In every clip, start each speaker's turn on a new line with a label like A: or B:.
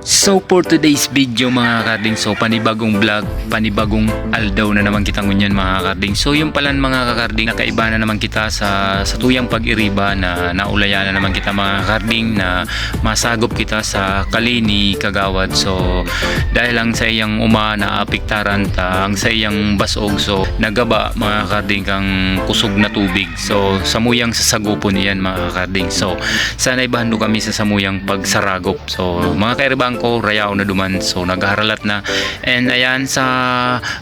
A: So for today's video mga karding, so panibagong vlog, panibagong aldaw na naman kita ngunyan mga karding. So yung palan mga kakarding, nakaiba na naman kita sa tuyang pag-iriba na naulayan na naman kita mga karding na masagop kita sa Kalini Kagawad. So dahil lang sa iyang na apiktaran ta ang sa iyang basog, so nagaba mga karding kang kusog na tubig. So samuyang sasagupon niyan mga karding. So sana ibahando kami sa samuyang pagsaragop. So mga kairibang ko rayaw na duman, so nagharalat na. And ayan, sa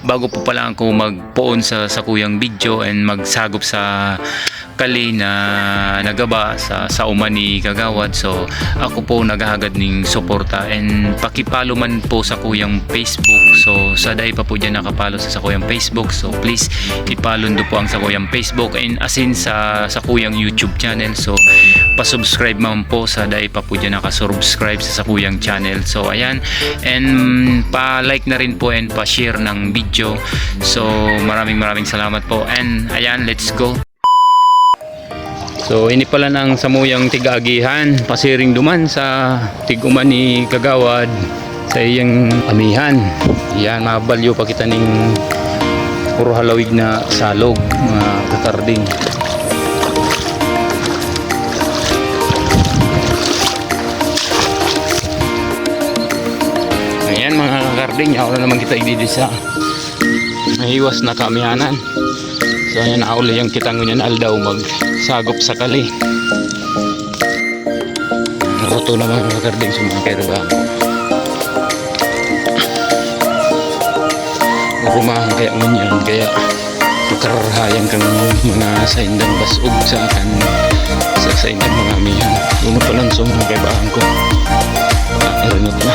A: bago po pala ako magpoon sa kuyang video and magsagop sa Kali na nagaba sa umani Kagawad. So ako po naghahagad ning suporta and pakipalo man po sa kuyang Facebook. So sa day pa po dyan nakapalo sa kuyang Facebook, so please ipalo do po ang sa kuyang Facebook and asin sa kuyang YouTube channel. So pa-subscribe man po sa day pa po dyan nakasubscribe sa kuyang channel. So ayan, and pa-like na rin po and pa-share ng video. So maraming salamat po, and ayan, let's go. So ini pala ng samuyang tigagihan, pasiring duman sa tiguman ni Kagawad sa iyang amihan. Yan, mabalyo pa kita ning puro halawig na salog mga kakarding. Ayan mga kakarding, ako na naman kita igdidi sa mahiwas na kamihanan. So ayan, nauli yung kita ngunyan aldaw magsagop sa Kali. Naruto na mga kakarding sa mga kairabang. Rumahan kaya ngunyan, kaya pagkarahayang kang mga saindang basog sa akan sa saindang mga amihan. Yun na pala sa mga kairabang ko. Irinot na.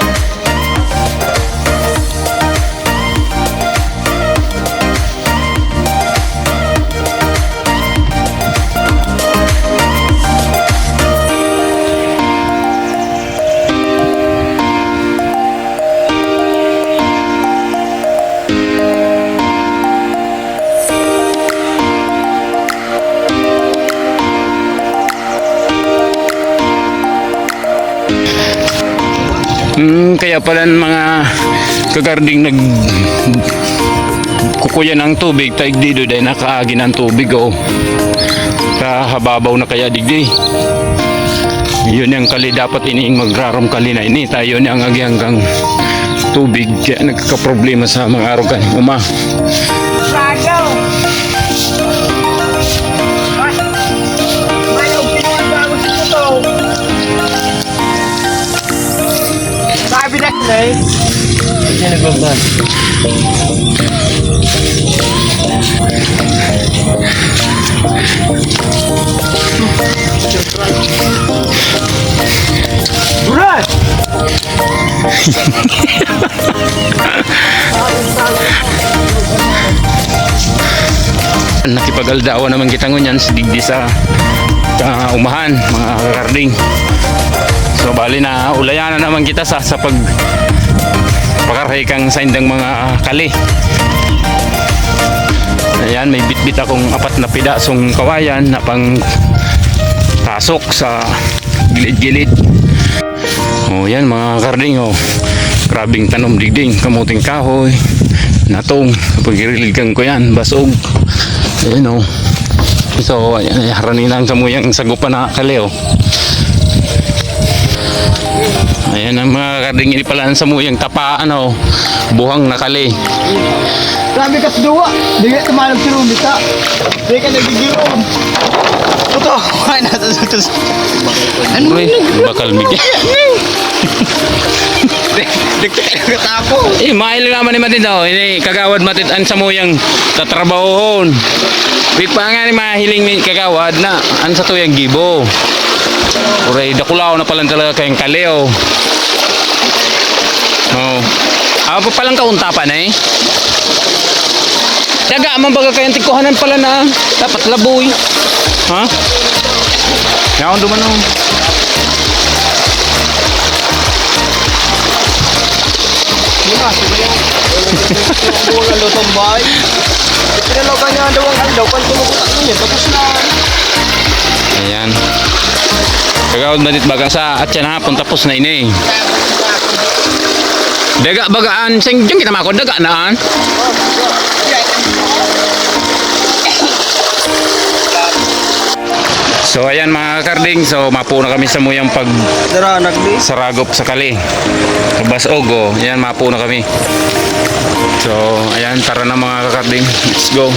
A: Kaya pala mga kagarding kukuya ng tubig taig dito dahil nakaagi ng tubig kahababaw na kaya digdi. Yun yung Kali dapat iniing magrarom Kali na ini tayo yung agi hanggang tubig, kaya nagkakaproblema sa mga araw kan uma.
B: Hindi nagbabad. Burat!
A: Nakipag-aldawa naman kita ngunyan digdi sa umahan mga kakarding. So bali na ulayan na naman kita sa pagpakaray kang sa indang mga Kali. Ayan, may bitbit akong 4 na pidasong kawayan na pang pasok sa gilid-gilid. Yan mga karding, grabing tanom digding, kamuting kahoy, natong pagiriligan ko yan, basog. Ayan so ayan, haranin lang sa muyang sagupan na Kali. Ayan ang mga karding, ini pala sa muyang tapaan buhang na Kali.
B: Grabe kas duwa, di ka tumalog si Rumita. Di ka nagigirom. Ito, ay nasa sutos.
A: Ano bakal migyan?
B: Diktik ka tapo.
A: Mail naman ni Matid ini Kagawad Matid an sa muyang tatrabahon. Big pa nga ni mahiling ni Kagawad na an sa tuyang gibo. Uray dakulaw na palang talaga kayong Kali. Apa palang kauntapan Daga man baga kayang tikuhanan pala na dapat laboy. Ha? Yaon duman
B: Muna, sumayaw. Buong ang lutong bay. Pinalaw ka niya daw ang aldaw. Kan tumukutak niya, tapos na.
A: Ayan. Kagawad Matid bagang sa at yan hapon tapos na ini. Daga bagaan sing jeng kita makon daga naan. So ayan mga kakarding, so mapo na kami sa muyang pag
B: Dara nagdi.
A: saragop sa kali. Bas ogo, ayan mapo na kami. So ayan, tara na mga kakarding, let's go.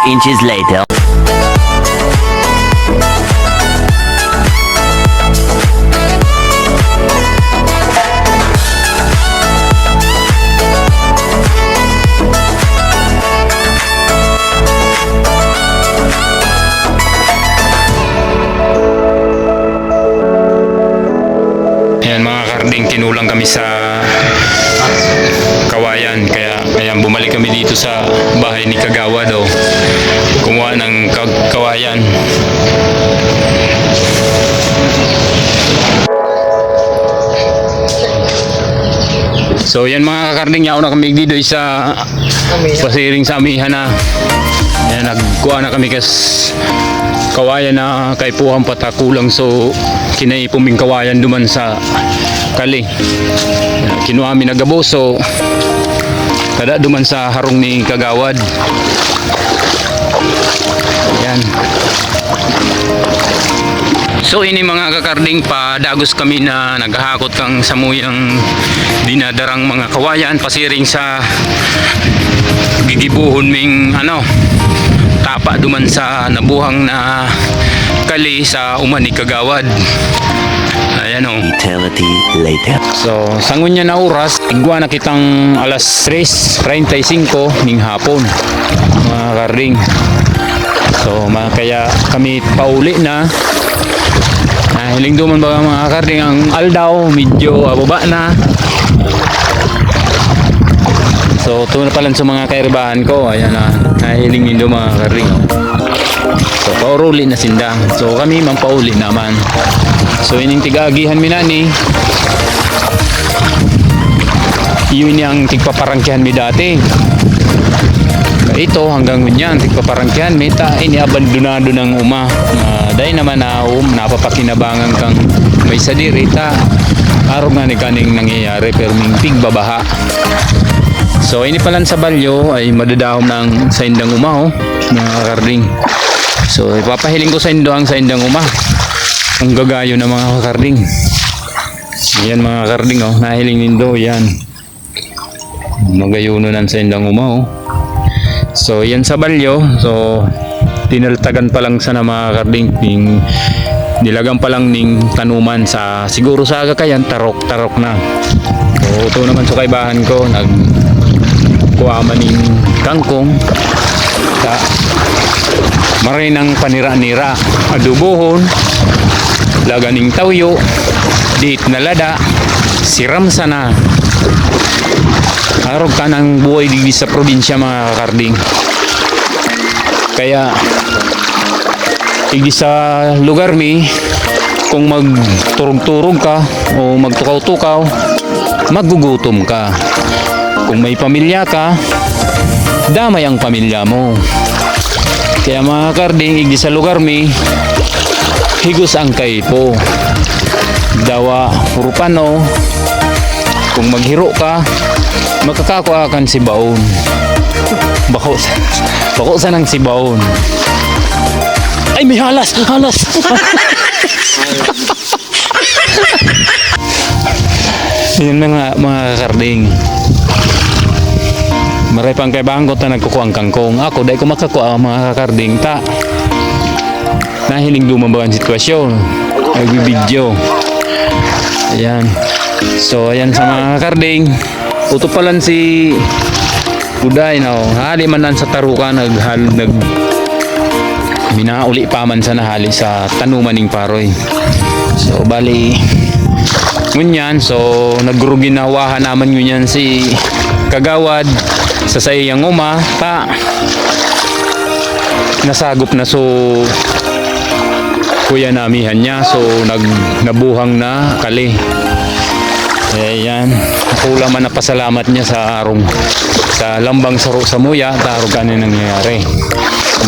C: Inches later.
A: Ayan mga karding, kinulang kami sa Kawayan, kaya bumalik kami dito sa bahay ni Kagawad o kumuha ng kawayan. So yan mga kakarding, yaon na kami dito sa pasiring sa amihan na. Ayan, nagkuha na kami kas kawayan na kay puhang patakulang, so kinaipuming kawayan duman sa kali. Kinuha mi nagabo, so kada duman sa harong ni Kagawad. Yan. So ini mga kakarding, padagos kami na naghahakot kang samuyang dinadarang mga kawayan pasiring sa gigibuhon ming tapa duman sa nabuhang na kali sa umani Kagawad. Ayan o.
C: Eternity later.
A: So sangon niya na oras, igwa na kitang alas 3:35 ning hapon mga kakarding. So kaya kami pauli na. Hiling duman ba mga kakarding ang aldaw, medyo baba na. So ito na pala sa mga kairibahan ko. Ayan na, nahiling nindo mga kakarding. So pauruli na sinda. So kami mampauli naman. So ining tigagihan minani. Yun yung tigpaparangkihan mi dati. Ito hanggang ganyan tigpaparangkihan mi ta ini abandonado ng uma. Dahil naman na napapakinabangan kang may sadiri ta. Araw nga ni kaning nangyayari pero ming tigbabaha. So ini palan sa balyo ay madadahom ng sa indang uma mga kakarding. So ipapahiling ko sa indo ang sa indang uma. Ang gagayo ng mga kakarding. Yan mga kakarding nahiling nindo yan. Magayununan sa indang uma So yan sa balyo. So tinaltagan pa lang sana mga kakarding. Nilagang pa lang ning tanuman sa siguro sa agakayan tarok na. So ito naman sa kaibahan ko kuha man ning kangkong sa maray ng panira-nira adubohon laganing tawyo diit na lada siram sana arog ka ng buhay digdi sa probinsya mga kakarding kaya digdi sa lugar mi kung magturog-turog ka o magtukaw-tukaw magugutom ka. Kung may pamilya ka, damay ang pamilya mo. Kaya mga karding, igdi sa lugar mi, higos ang kaipo. Dawa, purupano, kung maghiro ka, makakakuha kan si baon. Bako sa nang si baon. Ay, may halas! Yan mga karding. Maray pang kaibahan ko ta nagkukuha ang kangkong. Ako, dahil ko makakuha mga kakarding ta. Nahiling lumabang sitwasyon. Nagbibidyo. Ayan. So, ayan sa mga kakarding. Uto palan si Uday na hali man nan sa tarukan minauli pa man sa nahali sa tanuman ning paroy. So, bali ngunyan. So, nagruginawahan naman ngunyan si Kagawad sa sayang uma ta nasagop na so kuya namihan niya so nabuhang na kali yan kulang man na pasalamat niya sa arong sa lambang saro sa muya ta arong kanin nangyayari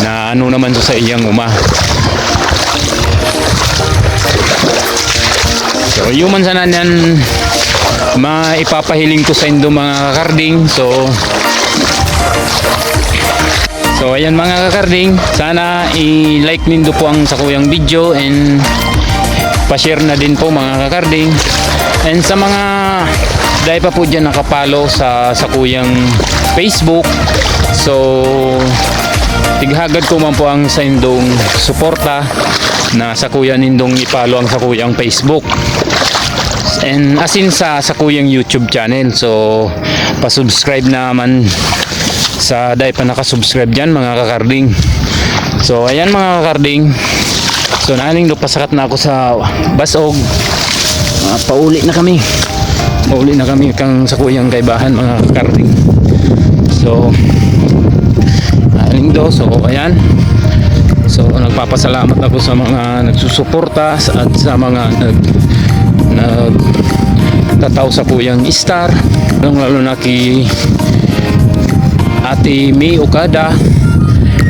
A: na ano naman so sa iyang uma so yuman sana yan maipapahiling ko sa indo mga kakarding so ayan mga kakarding sana i-like nindo po ang sakuyang video and pa-share na din po mga kakarding and sa mga dahil pa po dyan nakapalo sa sakuyang Facebook so tighagad ko man po ang sa indong suporta na sakuyan nindong ipalo ang sakuyang Facebook and asin sa kuyang YouTube channel so pa-subscribe naman sa dahil pa nakasubscribe dyan mga kakarding so ayan mga kakarding so naling pasakat na ako sa Basog pauli na kami kang sa kuyang kaibahan mga kakarding so naling so ayan so nagpapasalamat ako sa mga nagsusuporta at sa mga nagtataw sa kuyang star lalo na kay Ate May Okada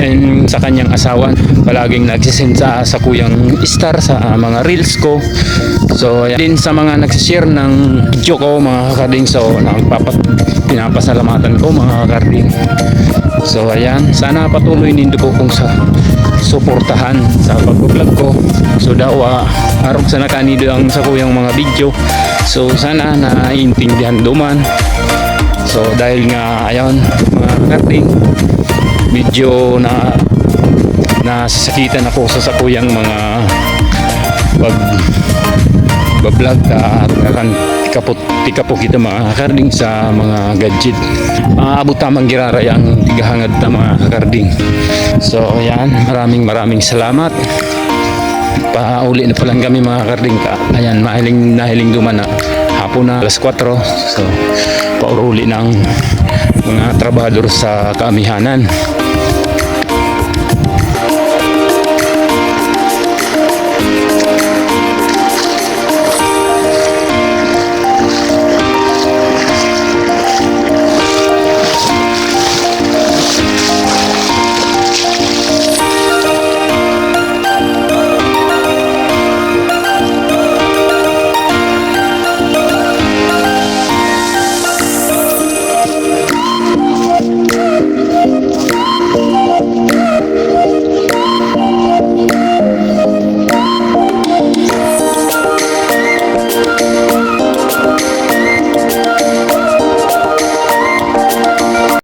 A: and sa kanyang asawa palaging nagsisend sa kuyang star sa mga reels ko so din sa mga nagsishare ng video ko mga kakarding so pinapasalamatan ko mga kakarding so ayan sana patuloy nindo po kung sa suportahan sa pag-vlog ko so daw arog sana kanido ang sa kuyang mga video so sana naiintindihan duman so dahil nga ayan mga kakarding medyo nasasakitan ako sa sakuyang mga pag-vlog akan tikapot kita mga kakarding sa mga gadget abot tamang girarayang tigahangad na mga kakarding so ayan maraming salamat pauli na pa lang kami mga karding. Ayan, nahiling duman na hapon na alas 4. So pauli ng mga trabahador sa kaamihanan.